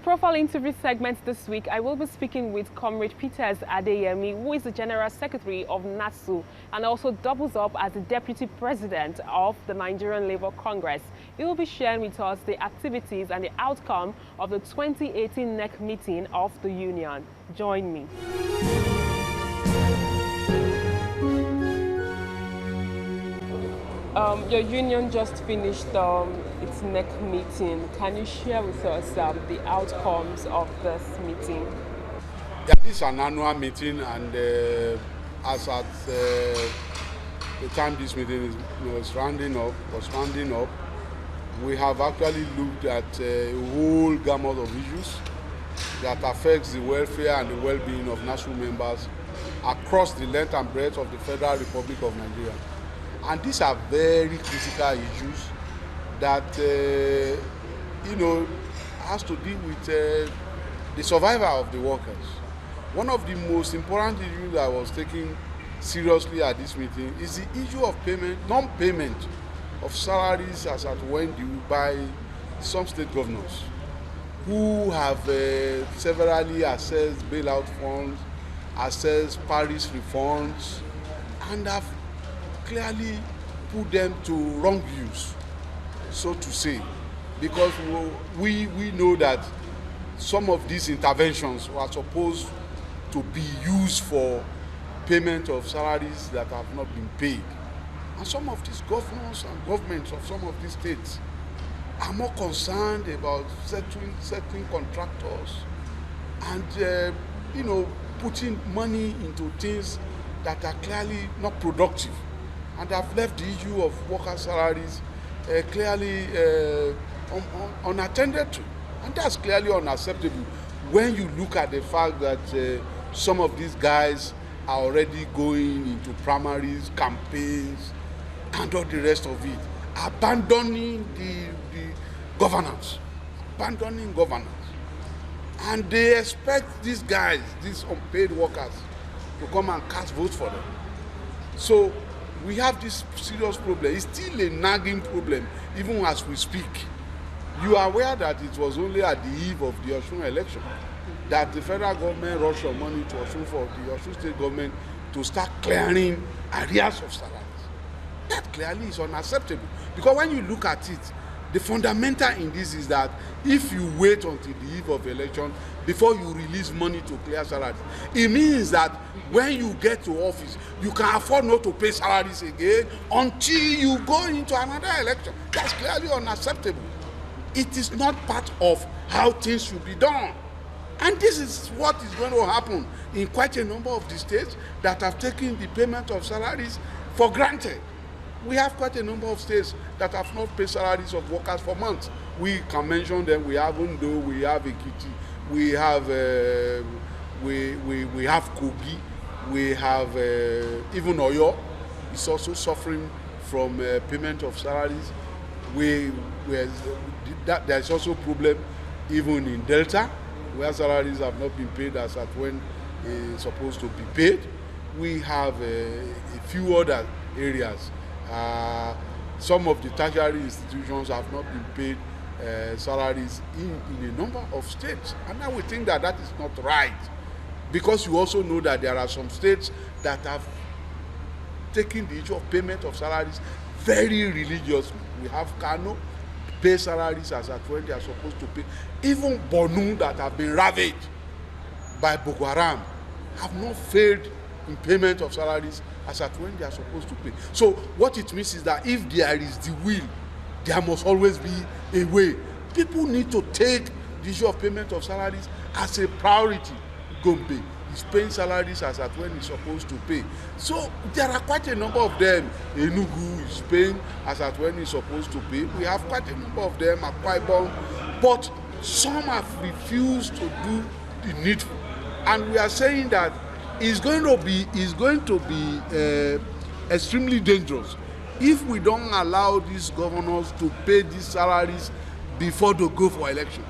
profile interview segment this week, I will be speaking with Comrade Peters Adeyemi, who is the General Secretary of NASU and also doubles up as the Deputy President of the Nigerian Labour Congress. He will be sharing with us the activities and the outcome of the 2018 NEC meeting of the union. Join me. Your union just finished its NEC meeting. Can you share with us the outcomes of this meeting? Yeah, this is an annual meeting, and as at the time this meeting was rounding up, we have actually looked at a whole gamut of issues that affects the welfare and the well-being of national members across the length and breadth of the Federal Republic of Nigeria. And these are very critical issues that, has to do with the survival of the workers. One of the most important issues that was taken seriously at this meeting is the issue of non-payment of salaries as at when due by some state governors who have severally assessed bailout funds, assessed parish refunds, and have clearly put them to wrong use, so to say, because we know that some of these interventions were supposed to be used for payment of salaries that have not been paid. And some of these governors and governments of some of these states are more concerned about settling contractors and putting money into things that are clearly not productive, and have left the issue of worker salaries clearly unattended to. And that's clearly unacceptable when you look at the fact that some of these guys are already going into primaries, campaigns, and all the rest of it, abandoning the governance. And they expect these guys, these unpaid workers, to come and cast votes for them. So we have this serious problem. It's still a nagging problem, even as we speak. You are aware that it was only at the eve of the Osun election that the federal government rushed some money to Osun for the Osun state government to start clearing arrears of salaries. That clearly is unacceptable. Because when you look at it, the fundamental in this is that if you wait until the eve of election before you release money to clear salaries, it means that when you get to office, you can afford not to pay salaries again until you go into another election. That's clearly unacceptable. It is not part of how things should be done. And this is what is going to happen in quite a number of the states that have taken the payment of salaries for granted. We have quite a number of states that have not paid salaries of workers for months. We can mention them. We have Ondo, we have Ekiti, we have we have Kogi, we have even Oyo is also suffering from payment of salaries. There's also problem even in Delta, where salaries have not been paid as at when it's supposed to be paid. We have a few other areas. Some of the tertiary institutions have not been paid salaries in a number of states. And I would think that that is not right, because you also know that there are some states that have taken the issue of payment of salaries very religiously. We have Kano, pay salaries as at when they are supposed to pay. Even Borno, that have been ravaged by Boko Haram, have not failed in payment of salaries as at when they are supposed to pay. So what it means is that if there is the will, there must always be a way. People need to take the issue of payment of salaries as a priority. Gombe is paying salaries as at when it's supposed to pay. So there are quite a number of them. Enugu is paying as at when it's supposed to pay. We have quite a number of them at Akwa Ibom, but some have refused to do the needful. And we are saying that it's going to be extremely dangerous if we don't allow these governors to pay these salaries before they go for elections.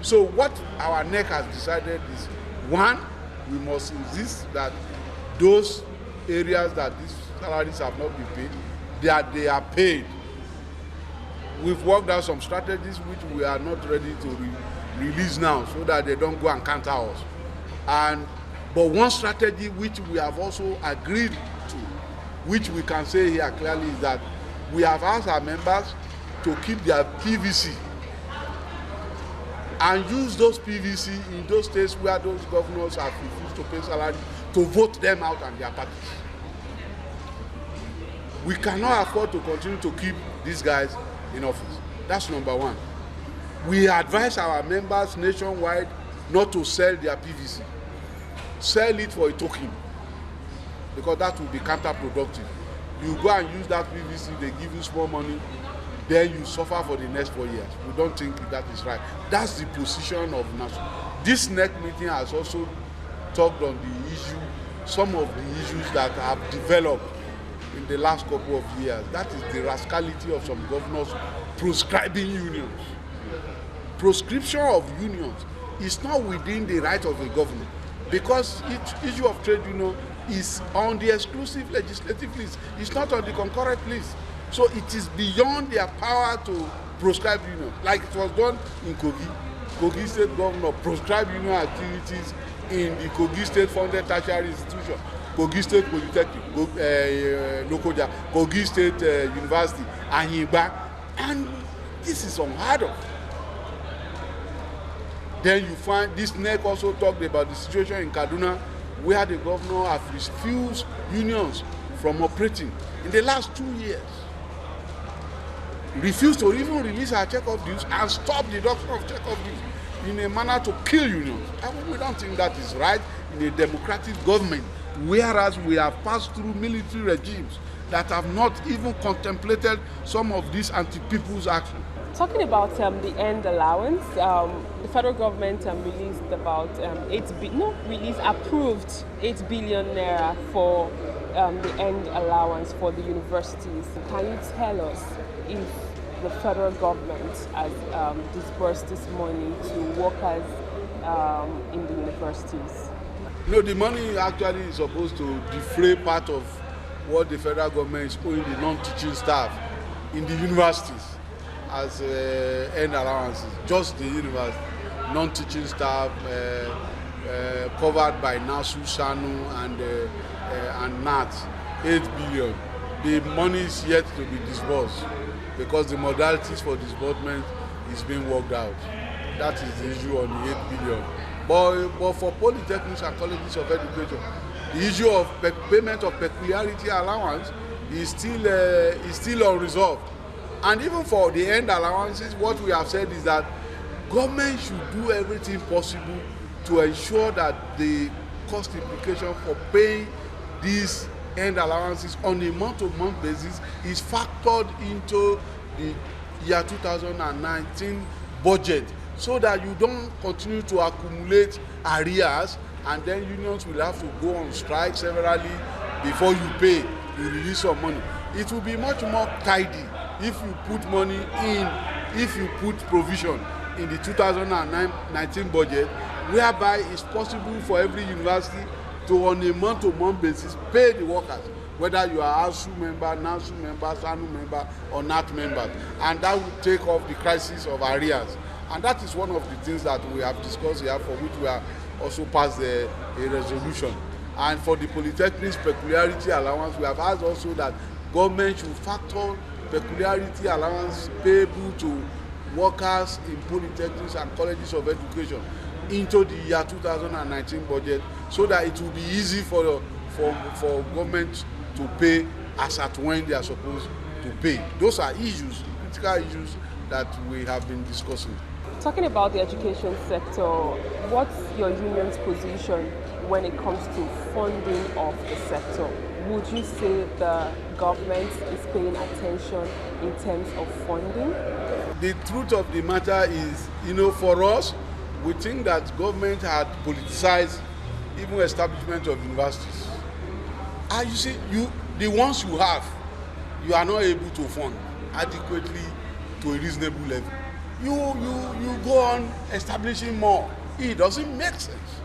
So what our NEC has decided is, one, we must insist that those areas that these salaries have not been paid, that they are paid. We've worked out some strategies which we are not ready release now so that they don't go and counter us. But one strategy which we have also agreed to, which we can say here clearly, is that we have asked our members to keep their PVC and use those PVC in those states where those governors have refused to pay salary to vote them out and their parties. We cannot afford to continue to keep these guys in office. That's number one. We advise our members nationwide not to sell their PVC. Sell it for a token, because that will be counterproductive. You go and use that PVC, they give you small money, then you suffer for the next 4 years. We don't think that is right. That's the position of NASU. This next meeting has also talked on the issue, some of the issues that have developed in the last couple of years. That is the rascality of some governors proscribing unions. Proscription of unions is not within the right of a governor, because each issue of trade union is on the exclusive legislative list. It's not on the concurrent list. So it is beyond their power to proscribe unions, like it was done in Kogi. Kogi State Governor proscribed union activities in the Kogi State funded tertiary institution, Kogi State Polytechnic, Lokoja, Kogi State University, Anyigba, and this is unheard of. Then you find this NEC also talked about the situation in Kaduna, where the governor has refused unions from operating in the last 2 years. Refused to even release our check-off dues and stop the deduction of check-off dues in a manner to kill unions. And we don't think that is right in a democratic government, whereas we have passed through military regimes that have not even contemplated some of these anti-people's actions. Talking about the end allowance, the federal government released about approved 8 billion naira for the end allowance for the universities. Can you tell us if the federal government has disbursed this money to workers in the universities? No, the money actually is supposed to defray part of what the federal government is owing the non-teaching staff in the universities as end allowances. Just the university, non-teaching staff covered by NASU, SANU, and NAT, 8 billion. The money is yet to be disbursed because the modalities for disbursement is being worked out. That is the issue on the 8 billion. But for polytechnics and colleges of education, the issue of payment of peculiarity allowance is still unresolved. And even for the end allowances, what we have said is that government should do everything possible to ensure that the cost implication for paying these end allowances on a month-to-month basis is factored into the year 2019 budget, so that you don't continue to accumulate arrears and then unions will have to go on strike severally before you pay, you release some money. It will be much more tidy if you put money in, if you put provision in the 2019 budget, whereby it's possible for every university to, on a month-to-month basis, pay the workers, whether you are ASU member, NASU member, SANU member, or NAT member. And that will take off the crisis of arrears. And that is one of the things that we have discussed here, for which we have also passed a resolution. And for the polytechnics peculiarity allowance, we have asked also that government should factor peculiarity allowance payable to workers in polytechnics and colleges of education into the year 2019 budget, so that it will be easy for government to pay as at when they are supposed to pay. Those are issues, critical issues that we have been discussing. Talking about the education sector, what's your union's position when it comes to funding of the sector? Would you say the government is paying attention in terms of funding? The truth of the matter is, for us, we think that government had politicized even establishment of universities. And you see, the ones you have, you are not able to fund adequately to a reasonable level. You go on establishing more. It doesn't make sense.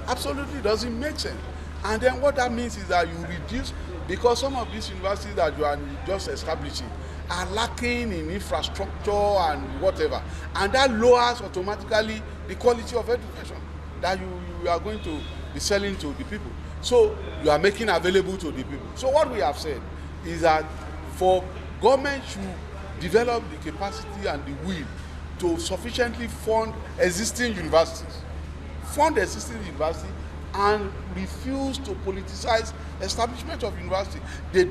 Absolutely doesn't make sense. And then what that means is that you reduce, because some of these universities that you are just establishing are lacking in infrastructure and whatever, and that lowers automatically the quality of education that you are going to be selling to the people. So you are making available to the people. So what we have said is that for government to develop the capacity and the will to sufficiently fund existing universities, and refuse to politicize establishment of university. There's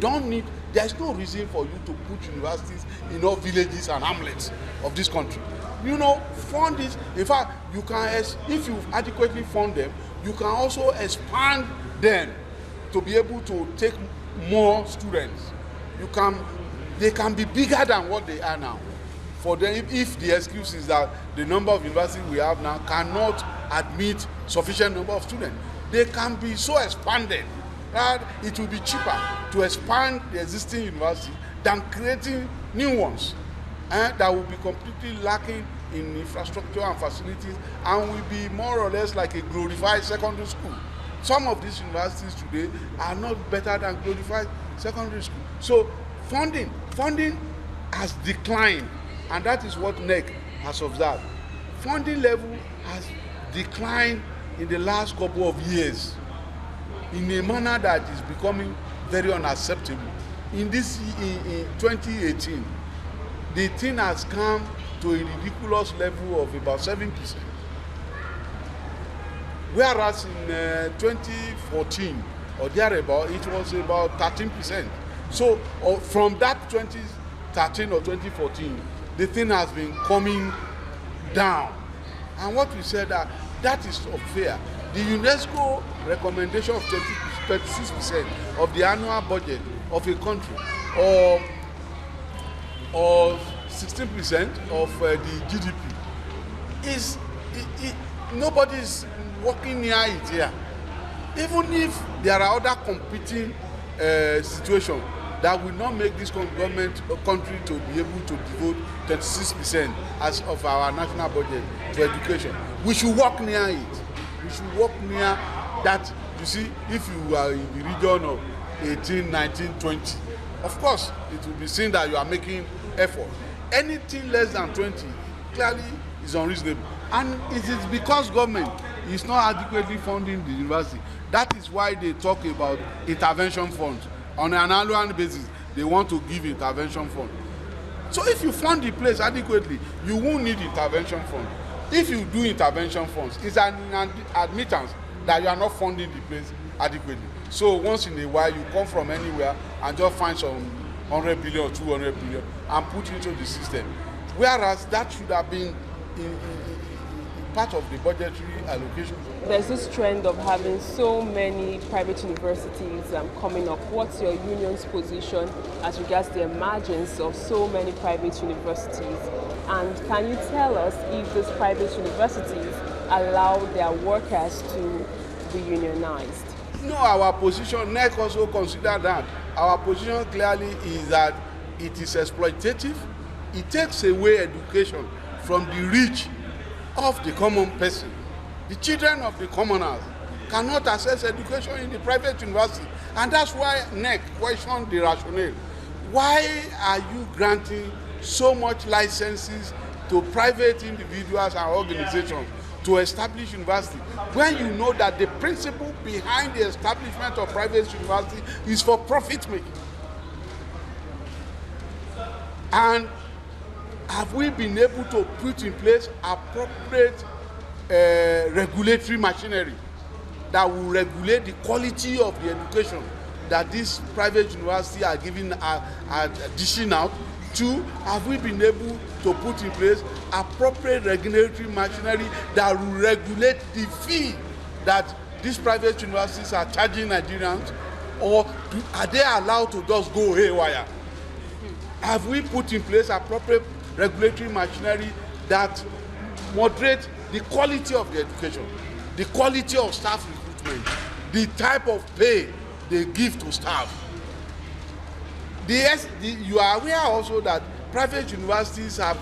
no reason for you to put universities in all villages and hamlets of this country. Fund this. In fact, you can, if you adequately fund them, you can also expand them to be able to take more students. They can be bigger than what they are now. For them, if the excuse is that the number of universities we have now cannot admit sufficient number of students, they can be so expanded that it will be cheaper to expand the existing university than creating new ones that will be completely lacking in infrastructure and facilities and will be more or less like a glorified secondary school. Some of these universities today are not better than glorified secondary school. So funding has declined, and that is what NEC has observed. Funding level has declined in the last couple of years in a manner that is becoming very unacceptable. In 2018, the thing has come to a ridiculous level of about 7%. Whereas in 2014 or thereabout, it was about 13%. So from that 2013 or 2014, the thing has been coming down. And what we said that is unfair. The UNESCO recommendation of 36% of the annual budget of a country, or 16% of the GDP, nobody is working near it here. Even if there are other competing situations that will not make this government country to be able to devote 36% as of our national budget to education, we should work near it. We should work near that. You see, if you are in the region of 18, 19, 20, of course it will be seen that you are making effort. Anything less than 20 clearly is unreasonable, and it is because government is not adequately funding the university. That is why they talk about intervention funds. On an annual basis, they want to give intervention fund. So if you fund the place adequately, you won't need intervention fund. If you do intervention funds, it's an admittance that you are not funding the place adequately. So once in a while, you come from anywhere and just find some 100 billion or 200 billion and put into the system. Whereas that should have been in part of the budgetary allocation. There's this trend of having so many private universities coming up. What's your union's position as regards the emergence of so many private universities? And can you tell us if these private universities allow their workers to be unionized? No, our position, NEC also consider that. Our position clearly is that it is exploitative. It takes away education from the reach of the common person. The children of the commoners cannot access education in the private university, and that's why NEC questioned the rationale. Why are you granting so much licenses to private individuals and organizations to establish university when you know that the principle behind the establishment of private university is for profit making? And have we been able to put in place appropriate regulatory machinery that will regulate the quality of the education that these private universities are giving, are dishing out? Two, have we been able to put in place appropriate regulatory machinery that will regulate the fee that these private universities are charging Nigerians, or are they allowed to just go haywire? Have we put in place appropriate regulatory machinery that moderate the quality of the education, the quality of staff recruitment, the type of pay they give to staff? You are aware also that private universities have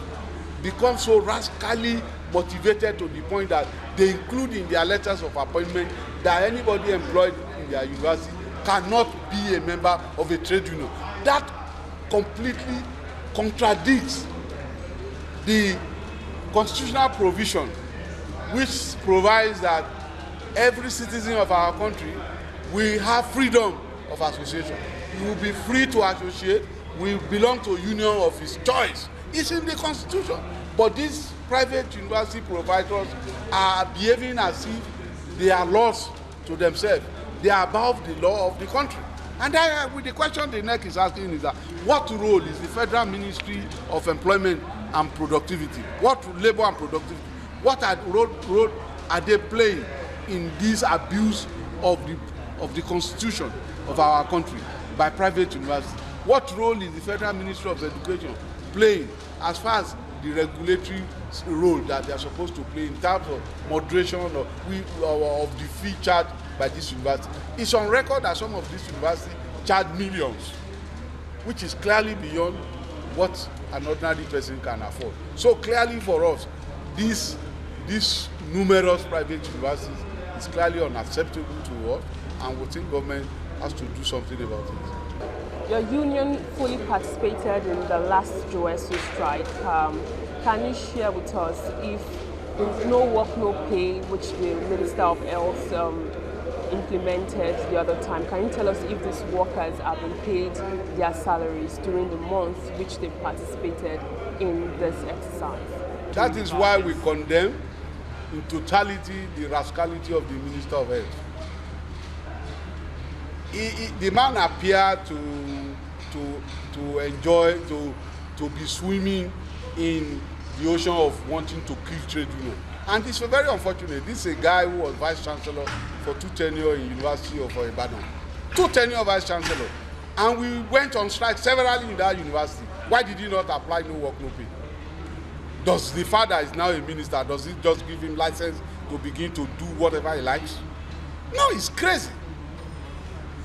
become so rascally motivated to the point that they include in their letters of appointment that anybody employed in in their university cannot be a member of a trade union. That completely contradicts the constitutional provision which provides that every citizen of our country will have freedom of association. He will be free to associate, will belong to a union of his choice. It's in the constitution. But these private university providers are behaving as if they are laws to themselves. They are above the law of the country. And with the question the NEC is asking is that what role is the Federal Ministry of Employment and Productivity, what labor and productivity, what role are they playing in this abuse of the constitution of our country by private universities? What role is the Federal Ministry of Education playing as far as the regulatory role that they are supposed to play in terms of moderation of the fee charged by this university? It's on record that some of these universities charge millions, which is clearly beyond what an ordinary person can afford. So clearly for us, these numerous private universities is clearly unacceptable to us, and we think government has to do something about it. Your union fully participated in the last GOSU strike. Can you share with us if no work, no pay, which the Minister of Health implemented the other time, can you tell us if these workers have been paid their salaries during the month which they participated in this exercise? That is why we condemn in totality the rascality of the Minister of Health. The man appeared to enjoy, to be swimming in the ocean of wanting to kill trade union. And it's very unfortunate. This is a guy who was vice chancellor for 2 tenures in University of Ibadan. 2 tenures vice chancellor. And we went on strike severally in that university. Why did he not apply no work, no pay? Does the father is now a minister, does he just give him license to begin to do whatever he likes? No, it's crazy.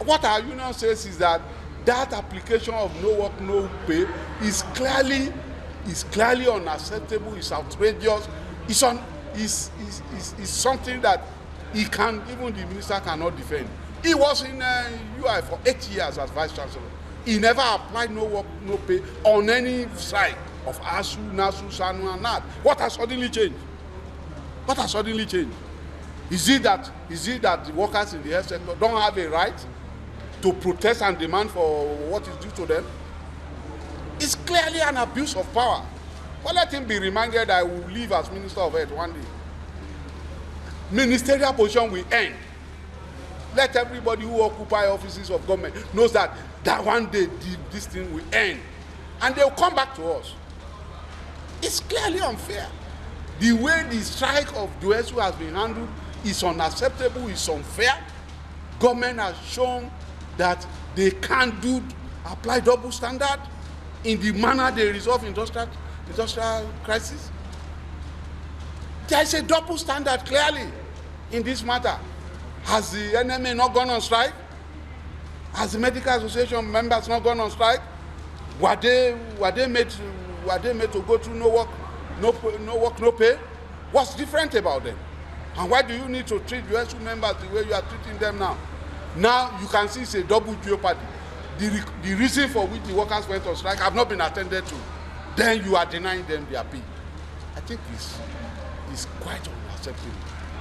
What our union says is that application of no work, no pay is clearly unacceptable, it's outrageous, it's something that even the minister cannot defend. He was in UI for 8 years as vice chancellor. He never applied no work, no pay on any side of ASU, NASU, SANU, and NAD. What has suddenly changed? What has suddenly changed? Is it that the workers in the health sector don't have a right to protest and demand for what is due to them? It's clearly an abuse of power. But let him be reminded that I will leave as Minister of Health one day. Ministerial position will end. Let everybody who occupy offices of government knows that one day this thing will end. And they will come back to us. It's clearly unfair. The way the strike of GOSU has been handled is unacceptable, it's unfair. Government has shown that they can't apply double standard in the manner they resolve industrial crisis. There is a double standard clearly in this matter. Has the NMA not gone on strike? Has the Medical Association members not gone on strike? Were they made to go through no work, no pay? What's different about them? And why do you need to treat GOSU members the way you are treating them now? Now you can see it's a double jeopardy. The reason for which the workers went on strike have not been attended to. Then you are denying them their pay. I think it's quite unacceptable.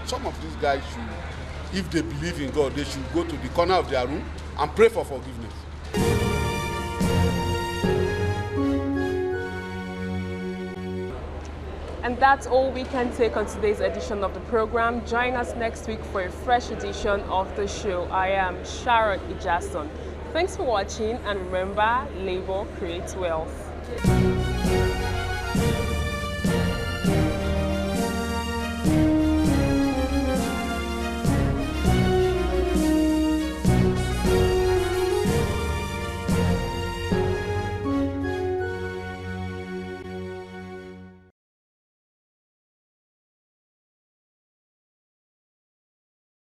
Some of these guys should, if they believe in God, they should go to the corner of their room and pray for forgiveness. And that's all we can take on today's edition of the program. Join us next week for a fresh edition of the show. I am Sharon Ijason. Thanks for watching, and remember, labor creates wealth.